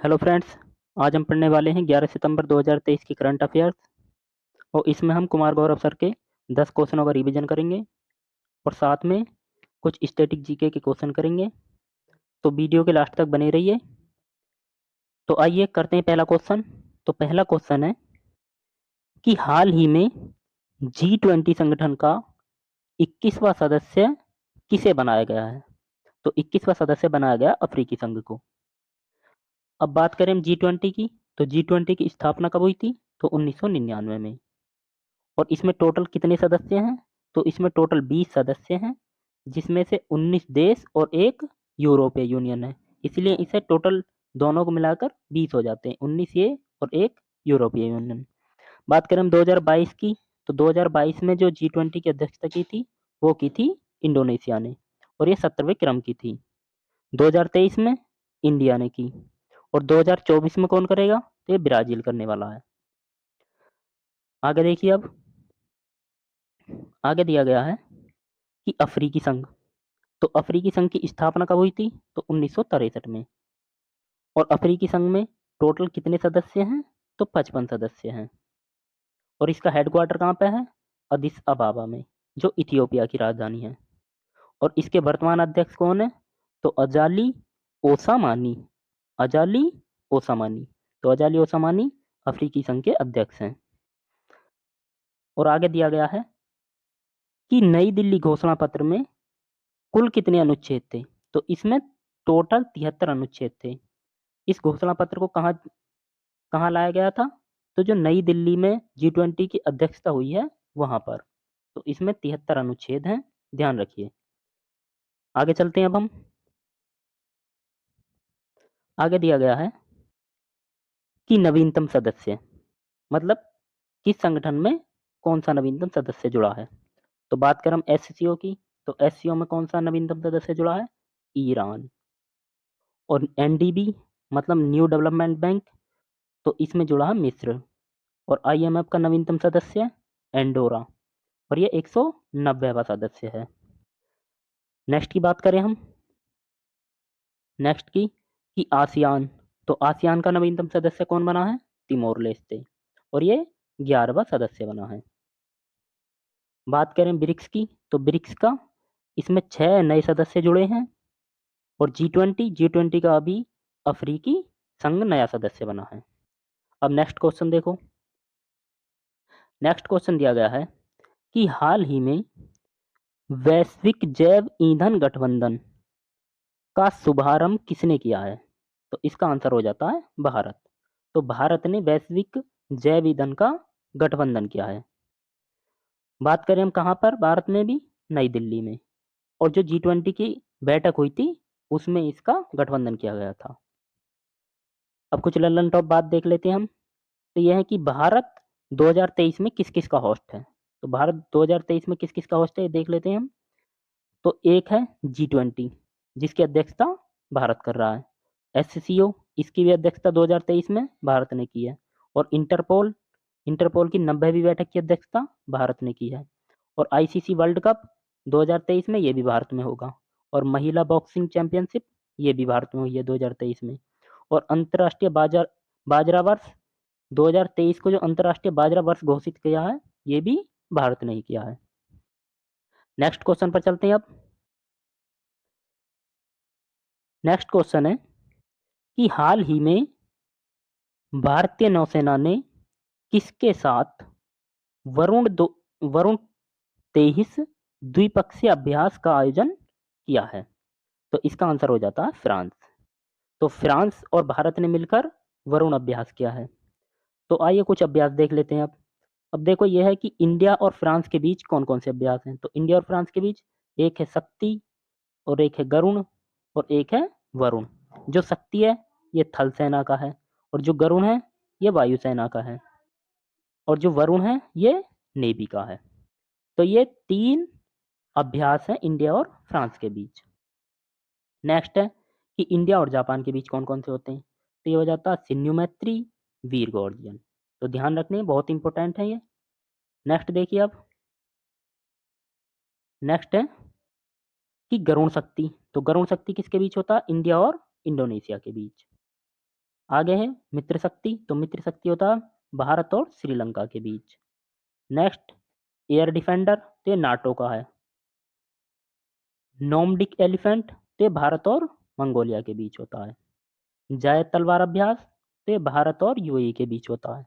Hello friends. आज हम पढ़ने वाले हैं 11 सितंबर 2023 की करंट अफेयर्स। और इसमें हम कुमार गौरव सर के 10 क्वेश्चनों का रिवीजन करेंगे और साथ में कुछ स्टैटिक जीके के क्वेश्चन करेंगे। तो वीडियो के लास्ट तक बने रहिए। तो आइए करते हैं पहला क्वेश्चन। तो पहला क्वेश्चन है कि हाल ही में G20 संगठन का 21वां सदस्य किसे बनाया गया है। तो 21वां सदस्य बनाया गया अफ्रीकी संघ को। अब बात करें हम G20 की, तो G20 की स्थापना कब हुई थी? तो 1999 में। और इसमें टोटल कितने सदस्य हैं? तो इसमें टोटल 20 सदस्य हैं, जिसमें से 19 देश और एक यूरोपीय यूनियन है। इसलिए इसे टोटल दोनों को मिलाकर 20 हो जाते हैं, 19 ये और एक यूरोपीय यूनियन। बात करें हम 2022 की, तो 2022 में जो G20 की अध्यक्षता की थी वो की थी इंडोनेशिया ने, और ये 17वें क्रम की थी। 2023 में इंडिया ने की, और 2024 में कौन करेगा? तो ये ब्राजील करने वाला है। आगे देखिए, अब आगे दिया गया है कि अफ्रीकी संघ। तो अफ्रीकी संघ की स्थापना कब हुई थी? तो 1963 में। और अफ्रीकी संघ में टोटल कितने सदस्य हैं? तो 55 सदस्य हैं। और इसका हेडक्वार्टर कहाँ पे है? अदिस अबाबा में, जो इथियोपिया की राजधानी है। और इसके वर्तमान अध्यक्ष कौन है? तो अजाली ओसामानी। अजाली ओसामानी। तो अजाली ओसामानी अफ्रीकी संघ के अध्यक्ष हैं। और आगे दिया गया है कि नई दिल्ली घोषणा पत्र में कुल कितने अनुच्छेद थे? तो इसमें टोटल 73 अनुच्छेद थे। इस घोषणा पत्र को कहाँ कहाँ लाया गया था? तो जो नई दिल्ली में G20 की अध्यक्षता हुई है वहां पर। तो इसमें 73 अनुच्छेद हैं, ध्यान रखिए। आगे चलते हैं अब हम। आगे दिया गया है कि नवीनतम सदस्य, मतलब किस संगठन में कौन सा नवीनतम सदस्य जुड़ा है। तो बात करें हम SCO की, तो SCO में कौन सा नवीनतम सदस्य जुड़ा है? ईरान। और NDB मतलब न्यू डेवलपमेंट बैंक, तो इसमें जुड़ा है मिस्र। और IMF का नवीनतम सदस्य एंडोरा, और ये 190वां सदस्य है। नेक्स्ट की बात करें हम, नेक्स्ट की कि आसियान। तो आसियान का नवीनतम सदस्य कौन बना है? तिमोर लेस्ते, और ये 11वां सदस्य बना है। बात करें ब्रिक्स की, तो ब्रिक्स का इसमें 6 नए सदस्य जुड़े हैं। और G20 का अभी अफ्रीकी संघ नया सदस्य बना है। अब नेक्स्ट क्वेश्चन देखो। नेक्स्ट क्वेश्चन दिया गया है कि हाल ही में वैश्विक जैव ईंधन गठबंधन का शुभारंभ किसने किया है? तो इसका आंसर हो जाता है भारत। तो भारत ने वैश्विक जैव ईंधन का गठबंधन किया है। बात करें हम कहाँ पर? भारत में भी नई दिल्ली में। और जो G20 की बैठक हुई थी उसमें इसका गठबंधन किया गया था। अब कुछ लल्लन टॉप बात देख लेते हैं हम। तो यह है कि भारत 2023 में किस किस का होस्ट है। तो भारत 2023 में किस किस का होस्ट है ये देख लेते हैं हम। तो एक है G20, जिसकी अध्यक्षता भारत कर रहा है। SCO, इसकी भी अध्यक्षता 2023 में भारत ने की है। और इंटरपोल, इंटरपोल की 90वीं बैठक की अध्यक्षता भारत ने की है। और ICC वर्ल्ड कप 2023 में ये भी भारत में होगा। और महिला बॉक्सिंग चैंपियनशिप ये भी भारत में हुई है 2023 में। और अंतर्राष्ट्रीय बाजरा वर्ष 2023 को जो अंतर्राष्ट्रीय बाजरा वर्ष घोषित किया है ये भी भारत ने ही किया है। नेक्स्ट क्वेश्चन पर चलते हैं अब। नेक्स्ट क्वेश्चन है कि हाल ही में भारतीय नौसेना ने किसके साथ वरुण 23 द्विपक्षीय अभ्यास का आयोजन किया है? तो इसका आंसर हो जाता है फ्रांस। तो फ्रांस और भारत ने मिलकर वरुण अभ्यास किया है। तो आइए कुछ अभ्यास देख लेते हैं अब देखो यह है कि इंडिया और फ्रांस के बीच कौन कौन से अभ्यास हैं। तो इंडिया और फ्रांस के बीच एक है शक्ति, और एक है गरुण, और एक है वरुण। जो शक्ति है ये थल सेना का है, और जो गरुण है ये वायुसेना का है, और जो वरुण है ये नेवी का है। तो ये 3 अभ्यास है इंडिया और फ्रांस के बीच। नेक्स्ट है कि इंडिया और जापान के बीच कौन कौन से होते हैं। तो ये हो जाता है सिन्धु मैत्री, वीर गॉर्जियन। तो ध्यान रखने बहुत इंपॉर्टेंट है ये। नेक्स्ट देखिए अब। नेक्स्ट है कि गरुण शक्ति। तो गरुण शक्ति किसके बीच होता है? इंडिया और इंडोनेशिया के बीच। आगे है मित्र शक्ति, तो मित्र शक्ति होता है भारत और श्रीलंका के बीच। नेक्स्ट एयर डिफेंडर, तो ये नाटो का है। नोमडिक एलिफेंट, तो ये भारत और मंगोलिया के बीच होता है। जायद तलवार अभ्यास, तो ये भारत और यूएई के बीच होता है।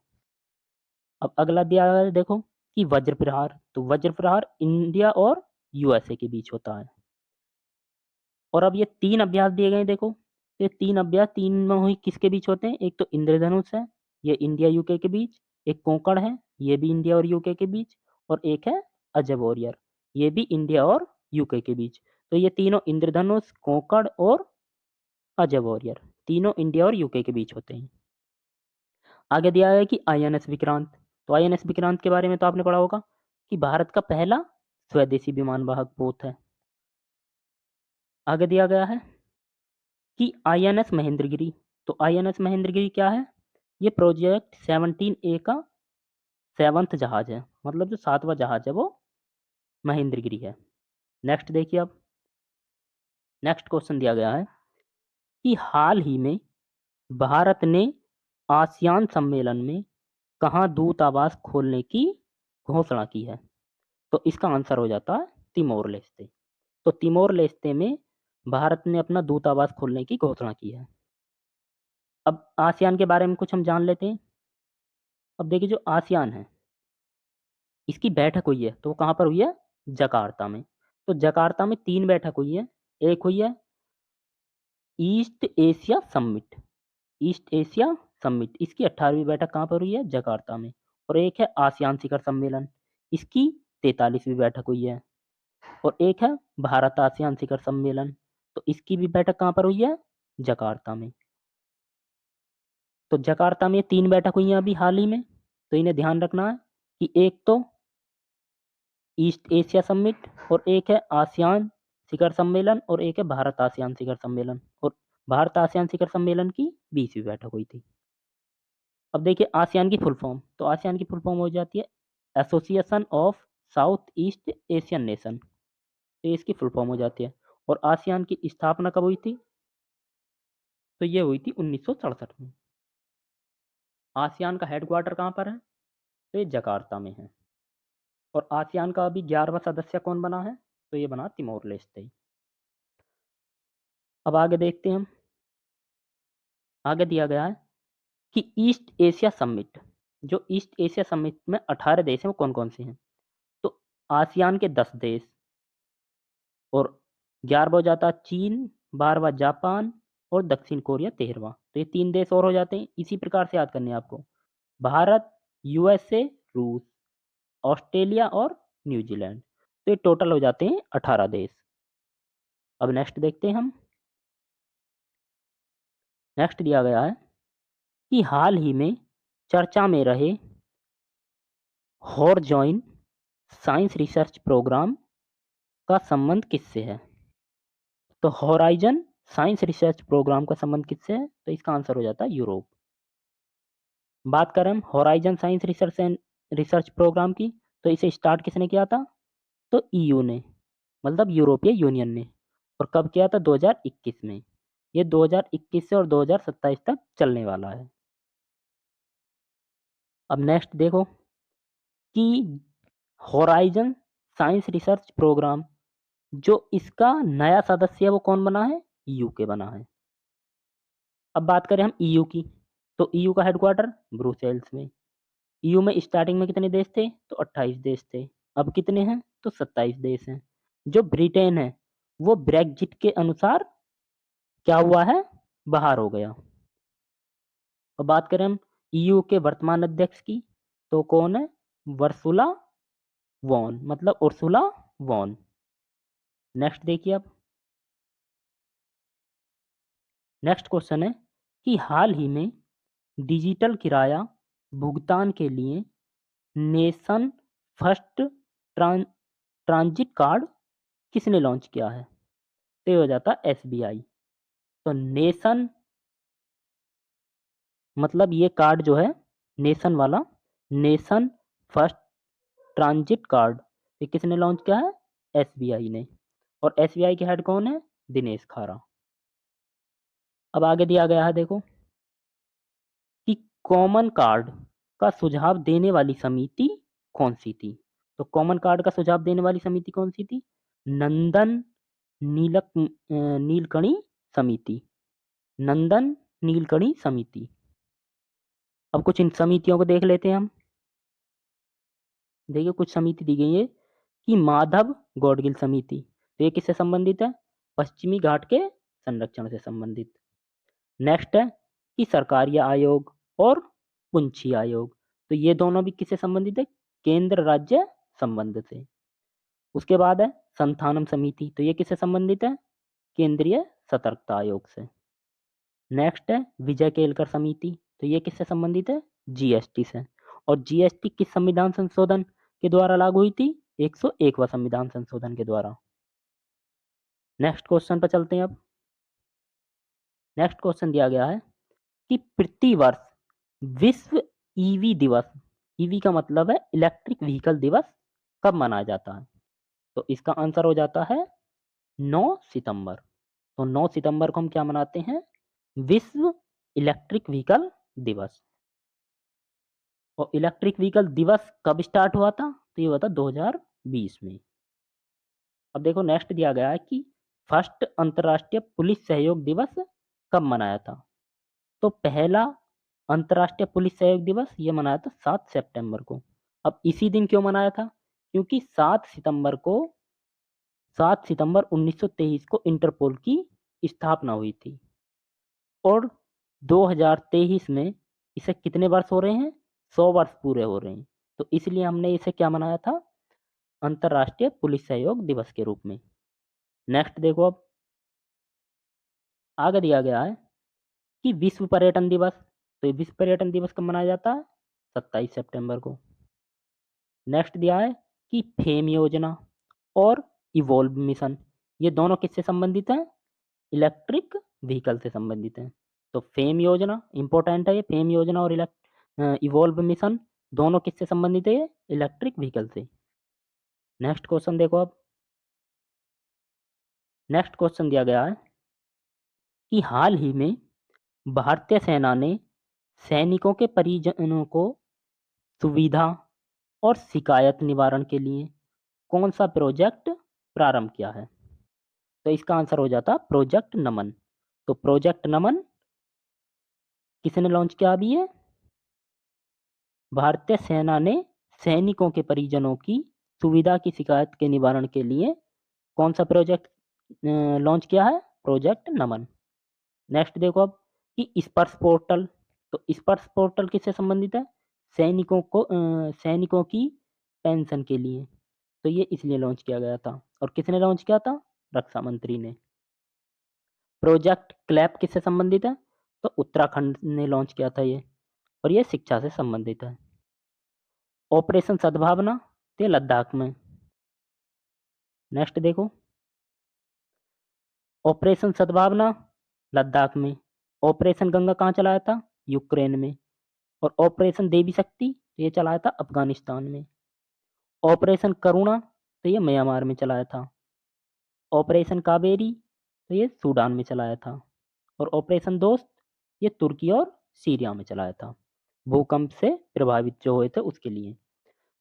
अब अगला दिया है देखो कि वज्र प्रहार, तो वज्र प्रहार इंडिया और यूएसए के बीच होता है। और अब ये 3 अभ्यास दिए गए हैं देखो, ये 3 अभ्यास तीनों ही किसके बीच होते हैं? एक तो इंद्रधनुष है, ये इंडिया यूके के बीच, एक कोंकण है, ये भी इंडिया और यूके के बीच, और एक है अजय वॉरियर, ये भी इंडिया और यूके के बीच। तो ये तीनों इंद्रधनुष, कोंकण और अजय वॉरियर तीनों इंडिया और यूके के बीच होते हैं। आगे दिया है कि आईएनएस विक्रांत, तो आईएनएस विक्रांत के बारे में तो आपने पढ़ा होगा कि भारत का पहला स्वदेशी विमान वाहक पोत है। आगे दिया गया है कि आईएनएस महेंद्रगिरी, तो आईएनएस महेंद्रगिरी क्या है? ये प्रोजेक्ट 17A का 7th जहाज है, मतलब जो 7वां जहाज है वो महेंद्रगिरी है। नेक्स्ट देखिए, अब नेक्स्ट क्वेश्चन दिया गया है कि हाल ही में भारत ने आसियान सम्मेलन में कहाँ दूतावास खोलने की घोषणा की है? तो इसका आंसर हो जाता है तिमोर लेस्ते। तो तिमोर लेस्ते में भारत ने अपना दूतावास खोलने की घोषणा की है। अब आसियान के बारे में कुछ हम जान लेते हैं। अब देखिए जो आसियान है इसकी बैठक हुई है, तो वो कहाँ पर हुई है? जकार्ता में। तो जकार्ता में 3 बैठक हुई है। एक हुई है east Asia summit, east Asia summit, इसकी 18वीं बैठक कहाँ पर हुई है? जकार्ता में। और एक है आसियान शिखर सम्मेलन, इसकी 43वीं बैठक हुई है। और एक है भारत आसियान शिखर सम्मेलन, तो इसकी भी बैठक कहाँ पर हुई है? जकार्ता में। तो जकार्ता में 3 बैठक हुई हैं अभी हाल ही में, तो इन्हें ध्यान रखना है कि एक तो ईस्ट एशिया समिट, और एक है आसियान शिखर सम्मेलन, और एक है भारत आसियान शिखर सम्मेलन। और भारत आसियान शिखर सम्मेलन की 20वीं बैठक हुई थी। अब देखिए आसियान की फुल फॉर्म, तो आसियान की फुल फॉर्म हो जाती है association of south east Asian nation, तो इसकी फुल फॉर्म हो जाती है। और आसियान की स्थापना कब हुई थी? तो ये हुई थी 1967 में। आसियान का हेडक्वार्टर कहाँ पर है? तो ये जकार्ता में है। और आसियान का अभी 11वां सदस्य कौन बना है? तो ये बना तिमोर लेस्ते। अब आगे देखते हैं हम। आगे दिया गया है कि ईस्ट एशिया समिट, जो ईस्ट एशिया समिट में 18 देश हैं वो कौन कौन से हैं? तो आसियान के 10 देश, और 11वां हो जाता है चीन, 12वां जापान, और दक्षिण कोरिया 13वां। तो ये 3 देश और हो जाते हैं। इसी प्रकार से याद करने हैं आपको, भारत, यूएसए, रूस, ऑस्ट्रेलिया और न्यूजीलैंड। तो ये टोटल हो जाते हैं 18 देश। अब नेक्स्ट देखते हैं हम। नेक्स्ट दिया गया है कि हाल ही में चर्चा में रहे हॉरजॉइन साइंस रिसर्च प्रोग्राम का संबंध किससे है? तो होराइजन साइंस रिसर्च प्रोग्राम का संबंध किससे है? तो इसका आंसर हो जाता है यूरोप। बात करें हम Horizon science research and research program की, तो इसे स्टार्ट किसने किया था? तो ईयू ने, मतलब यूरोपीय यूनियन ने। और कब किया था? 2021 में। ये 2021 से और 2027 तक चलने वाला है। अब नेक्स्ट देखो कि होराइजन साइंस रिसर्च प्रोग्राम, जो इसका नया सदस्य है वो कौन बना है? यूके बना है। अब बात करें हम ईयू की, तो ईयू का हेडक्वार्टर ब्रुसेल्स में। ईयू में स्टार्टिंग में कितने देश थे? तो 28 देश थे। अब कितने हैं? तो 27 देश हैं। जो ब्रिटेन है वो ब्रेग्जिट के अनुसार क्या हुआ है? बाहर हो गया। और बात करें हम ईयू के वर्तमान अध्यक्ष की, तो कौन है? वर्सुला वॉन, मतलब उर्सुला वॉन। नेक्स्ट देखिए अब। नेक्स्ट क्वेश्चन है कि हाल ही में डिजिटल किराया भुगतान के लिए नेशन फर्स्ट ट्रांजिट कार्ड किसने लॉन्च किया है? तो ये हो जाता है एसबीआई। तो नेशन, मतलब ये कार्ड जो है नेशन वाला, नेशन फर्स्ट ट्रांजिट कार्ड, ये किसने लॉन्च किया है? एसबीआई ने। और एसबीआई के हेड कौन है? दिनेश खारा। अब आगे दिया गया है देखो कॉमन कार्ड का सुझाव देने वाली समिति कौन सी थी? तो कॉमन कार्ड का सुझाव देने वाली समिति कौन सी थी? नंदन नीलकणी समिति। नंदन नीलकणी समिति। अब कुछ इन समितियों को देख लेते हैं हम। देखिए कुछ समिति दी गई है कि माधव गौडगिल समिति, तो ये किससे संबंधित है? पश्चिमी घाट के संरक्षण से संबंधित। नेक्स्ट है कि सरकारिया आयोग और पुंछी आयोग, तो ये दोनों भी किससे संबंधित है? केंद्र राज्य संबंध से। उसके बाद है संथानम समिति, तो ये किससे संबंधित है? केंद्रीय सतर्कता आयोग से। नेक्स्ट है विजय केलकर समिति, तो ये किससे संबंधित है? जीएसटी से। और जीएसटी किस संविधान संशोधन के द्वारा लागू हुई थी? 101वां संविधान संशोधन के द्वारा। नेक्स्ट क्वेश्चन पर चलते हैं अब। नेक्स्ट क्वेश्चन दिया गया है कि प्रति वर्ष विश्व ईवी दिवस, ईवी का मतलब है इलेक्ट्रिक व्हीकल दिवस, कब मनाया जाता है? तो इसका आंसर हो जाता है 9 सितंबर। तो 9 सितंबर को हम क्या मनाते हैं? विश्व इलेक्ट्रिक व्हीकल दिवस। और इलेक्ट्रिक व्हीकल दिवस कब स्टार्ट हुआ था? तो ये हुआ था 2020 में। अब देखो नेक्स्ट दिया गया है कि फर्स्ट अंतर्राष्ट्रीय पुलिस सहयोग दिवस कब मनाया था? तो पहला अंतर्राष्ट्रीय पुलिस सहयोग दिवस ये मनाया था 7 सितंबर को। अब इसी दिन क्यों मनाया था? क्योंकि 7 सितंबर 1923 को इंटरपोल की स्थापना हुई थी। और 2023 में इसे कितने वर्ष हो रहे हैं? 100 वर्ष पूरे हो रहे हैं। तो इसलिए हमने इसे क्या मनाया था? अंतर्राष्ट्रीय पुलिस सहयोग दिवस के रूप में। नेक्स्ट देखो अब आगे दिया गया है कि विश्व पर्यटन दिवस, तो ये विश्व पर्यटन दिवस कब मनाया जाता है? 27 सितंबर को। नेक्स्ट दिया है कि फेम योजना और इवोल्व मिशन, ये दोनों किससे संबंधित हैं? इलेक्ट्रिक व्हीकल से संबंधित हैं। तो फेम योजना इंपॉर्टेंट है, ये फेम योजना और इवोल्व मिशन दोनों किससे संबंधित है? ये इलेक्ट्रिक व्हीकल से। नेक्स्ट क्वेश्चन देखो अब। नेक्स्ट क्वेश्चन दिया गया है कि हाल ही में भारतीय सेना ने सैनिकों के परिजनों को सुविधा और शिकायत निवारण के लिए कौन सा प्रोजेक्ट प्रारंभ किया है? तो इसका आंसर हो जाता प्रोजेक्ट नमन। तो प्रोजेक्ट नमन किसने लॉन्च किया अभी? है भारतीय सेना ने सैनिकों के परिजनों की सुविधा की शिकायत के निवारण के लिए कौन सा प्रोजेक्ट लॉन्च किया है? प्रोजेक्ट नमन। नेक्स्ट देखो अब कि स्पर्श पोर्टल, तो स्पर्श पोर्टल किससे संबंधित है? सैनिकों की पेंशन के लिए, तो ये इसलिए लॉन्च किया गया था। और किसने लॉन्च किया था? रक्षा मंत्री ने। प्रोजेक्ट क्लैप किससे संबंधित है? तो उत्तराखंड ने लॉन्च किया था ये, और ये शिक्षा से संबंधित है। ऑपरेशन सद्भावना तो ये लद्दाख में। नेक्स्ट देखो ऑपरेशन सद्भावना लद्दाख में। ऑपरेशन गंगा कहाँ चलाया था? यूक्रेन में। और ऑपरेशन देवी शक्ति तो ये चलाया था अफगानिस्तान में। ऑपरेशन करुणा तो ये म्यांमार में चलाया था। ऑपरेशन कावेरी तो ये सूडान में चलाया था। और ऑपरेशन दोस्त ये तुर्की और सीरिया में चलाया था, भूकंप से प्रभावित जो हुए थे उसके लिए।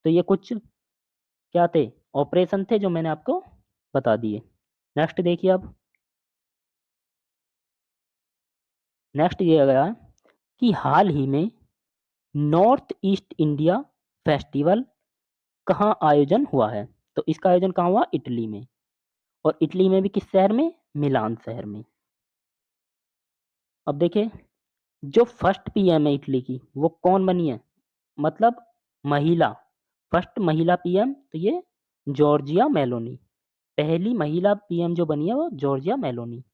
तो ये कुछ क्या थे? ऑपरेशन थे जो मैंने आपको बता दिए। नेक्स्ट देखिए अब। नेक्स्ट दिया गया है कि हाल ही में नॉर्थ ईस्ट इंडिया फेस्टिवल कहाँ आयोजन हुआ है? तो इसका आयोजन कहाँ हुआ? इटली में। और इटली में भी किस शहर में? मिलान शहर में। अब देखिए जो फर्स्ट पीएम है इटली की वो कौन बनी है? मतलब महिला, फर्स्ट महिला पीएम तो ये जॉर्जिया मेलोनी। पहली महिला पीएम जो बनी है वो जॉर्जिया मेलोनी।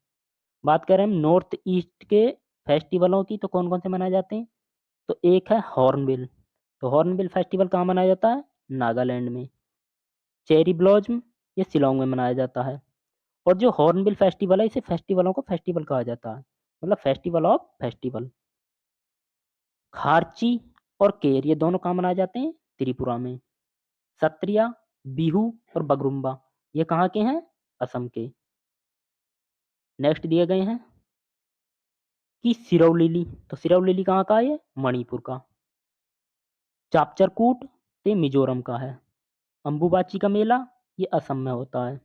बात करें हम नॉर्थ ईस्ट के फेस्टिवलों की, तो कौन कौन से मनाए जाते हैं? तो एक है हॉर्नबिल, तो हॉर्नबिल फेस्टिवल कहाँ मनाया जाता है? नागालैंड में। चेरी ब्लॉसम ये शिलोंग में मनाया जाता है। और जो हॉर्नबिल फेस्टिवल है इसे फेस्टिवलों को फेस्टिवल कहा जाता है, मतलब फेस्टिवल ऑफ फेस्टिवल। खार्ची और केर ये दोनों कहाँ मनाए जाते हैं? त्रिपुरा में। सत्रिया, बिहू और बगरुम्बा ये कहाँ के हैं? असम के। नेक्स्ट दिए गए हैं कि सिरौलीली, तो सिरौलीली कहाँ का है? ये मणिपुर का। चापचरकूट ये मिजोरम का है। अंबुबाची का मेला ये असम में होता है।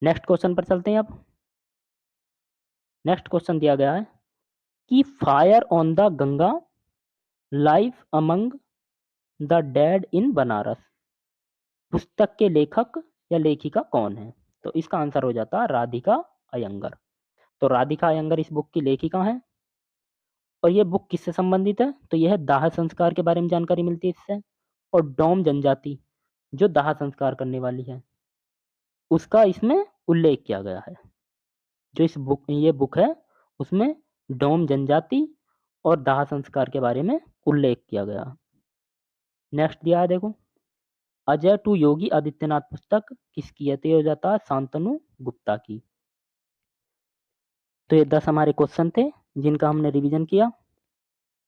नेक्स्ट क्वेश्चन पर चलते हैं अब। नेक्स्ट क्वेश्चन दिया गया है कि fire on the Ganga life among the dead in Banaras, पुस्तक के लेखक या लेखिका कौन है? तो इसका आंसर हो जाता है राधिका अयंगर। तो राधिका अयंगर इस बुक की लेखिका हैं। और ये बुक किससे संबंधित है? तो यह दाह संस्कार के बारे में जानकारी मिलती है इससे, और डोम जनजाति जो दाह संस्कार करने वाली है उसका इसमें उल्लेख किया गया है। जो ये बुक है उसमें डोम जनजाति और दाह संस्कार के बारे में उल्लेख किया गया। नेक्स्ट दिया है देखो, अजय टू योगी आदित्यनाथ पुस्तक किसकी है? तो ये हो जाता है शांतनु गुप्ता की। तो ये 10 हमारे क्वेश्चन थे जिनका हमने रिवीजन किया।